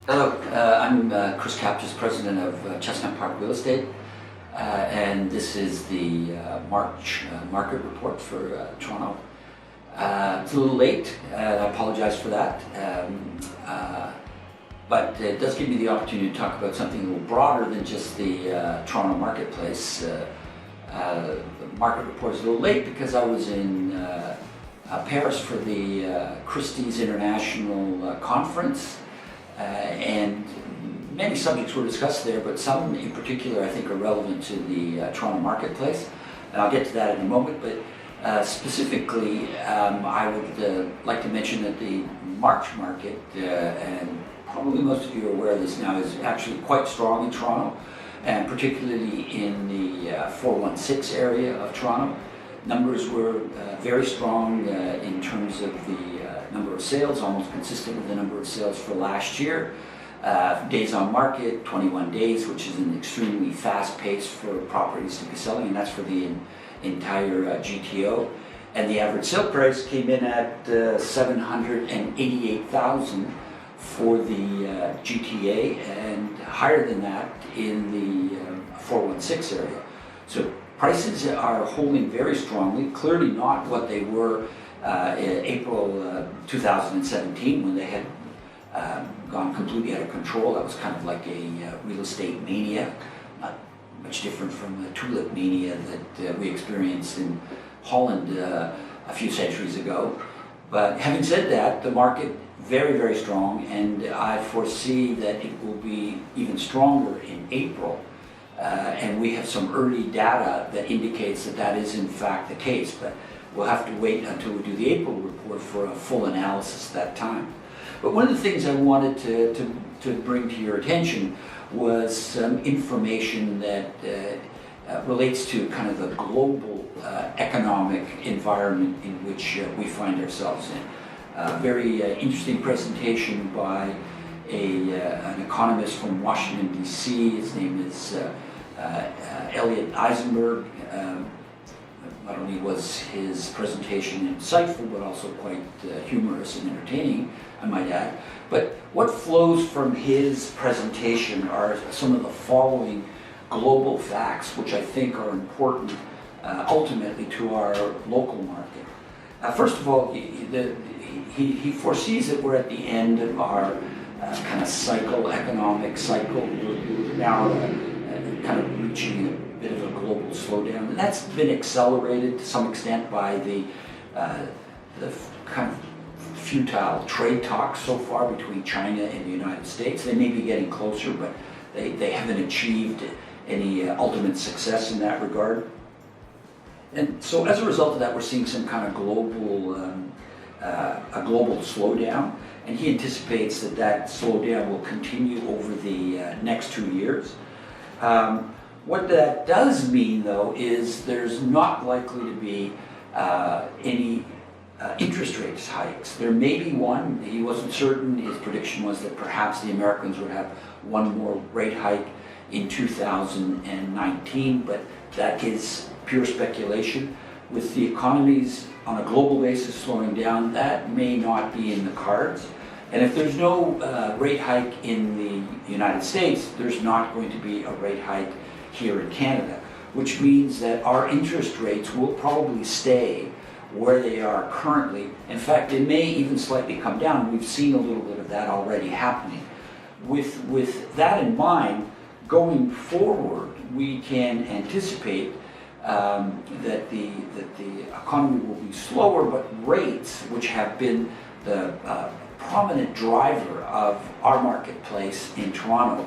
Hello, I'm Chris Kapches, president of Chestnut Park Real Estate, and this is the March market report for Toronto. It's a little late, and I apologize for that, but it does give me the opportunity to talk about something a little broader than just the Toronto marketplace. The market report is a little late because I was in Paris for the Christie's International Conference. And many subjects were discussed there, but some in particular I think are relevant to the Toronto marketplace. And I'll get to that in a moment, but specifically I would like to mention that the March market, and probably most of you are aware of this now, is actually quite strong in Toronto, and particularly in the 416 area of Toronto. Numbers were very strong in terms of the number of sales, almost consistent with the number of sales for last year. Days on market, 21 days, which is an extremely fast pace for properties to be selling, and that's for the entire GTO. And the average sale price came in at $788,000 for the GTA, and higher than that in the 416 area. So prices are holding very strongly, clearly not what they were in April 2017 when they had gone completely out of control. That was kind of like a real estate mania, not much different from the tulip mania that we experienced in Holland a few centuries ago. But having said that, the market very, very strong, and I foresee that it will be even stronger in April. And we have some early data that indicates that that is in fact the case, but we'll have to wait until we do the April report for a full analysis at that time. But one of the things I wanted to bring to your attention was some information that relates to kind of the global economic environment in which we find ourselves in. A very interesting presentation by an economist from Washington, D.C. His name is Elliot Eisenberg. Not only was his presentation insightful, but also quite humorous and entertaining, I might add. But what flows from his presentation are some of the following global facts, which I think are important ultimately to our local market. First of all, he foresees that we're at the end of our kind of economic cycle. We're now kind of reaching a bit of a global slowdown, and that's been accelerated to some extent by the kind of futile trade talks so far between China and the United States. They may be getting closer, but they haven't achieved any ultimate success in that regard. And so as a result of that, we're seeing some kind of a global slowdown, and he anticipates that that slowdown will continue over the next 2 years. What that does mean, though, is there's not likely to be any interest rates hikes. There may be one. He wasn't certain. His prediction was that perhaps the Americans would have one more rate hike in 2019, but that is pure speculation. With the economies on a global basis slowing down, that may not be in the cards. And if there's no rate hike in the United States, there's not going to be a rate hike here in Canada, which means that our interest rates will probably stay where they are currently. In fact, they may even slightly come down. We've seen a little bit of that already happening. With that in mind, going forward, we can anticipate that the economy will be slower, but rates, which have been the prominent driver of our marketplace in Toronto,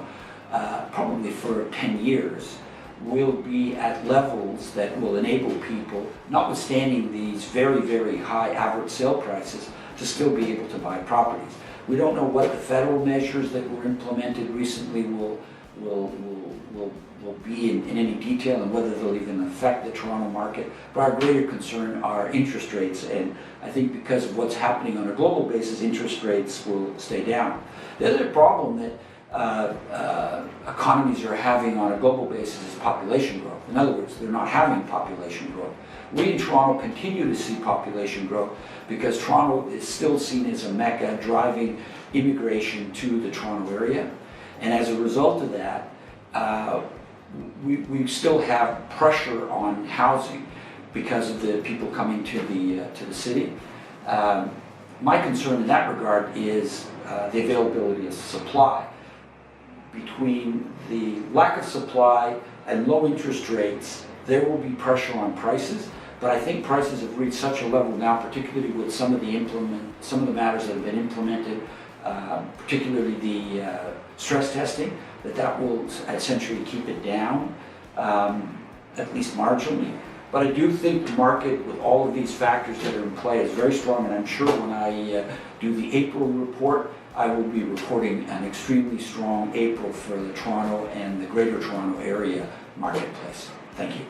probably for 10 years, will be at levels that will enable people, notwithstanding these very, very high average sale prices, to still be able to buy properties. We don't know what the federal measures that were implemented recently will be in any detail, and whether they'll even affect the Toronto market. But our greater concern are interest rates, and I think because of what's happening on a global basis, interest rates will stay down. The other problem that economies are having on a global basis is population growth. In other words, they're not having population growth. We in Toronto continue to see population growth because Toronto is still seen as a mecca driving immigration to the Toronto area. And as a result of that, we still have pressure on housing because of the people coming to the city. My concern in that regard is the availability of supply. Between the lack of supply and low interest rates, there will be pressure on prices, but I think prices have reached such a level now, particularly with some of the matters that have been implemented, particularly the stress testing, that will essentially keep it down, at least marginally. But I do think the market, with all of these factors that are in play, is very strong, and I'm sure when I do the April report, I will be reporting an extremely strong April for the Toronto and the Greater Toronto Area marketplace. Thank you.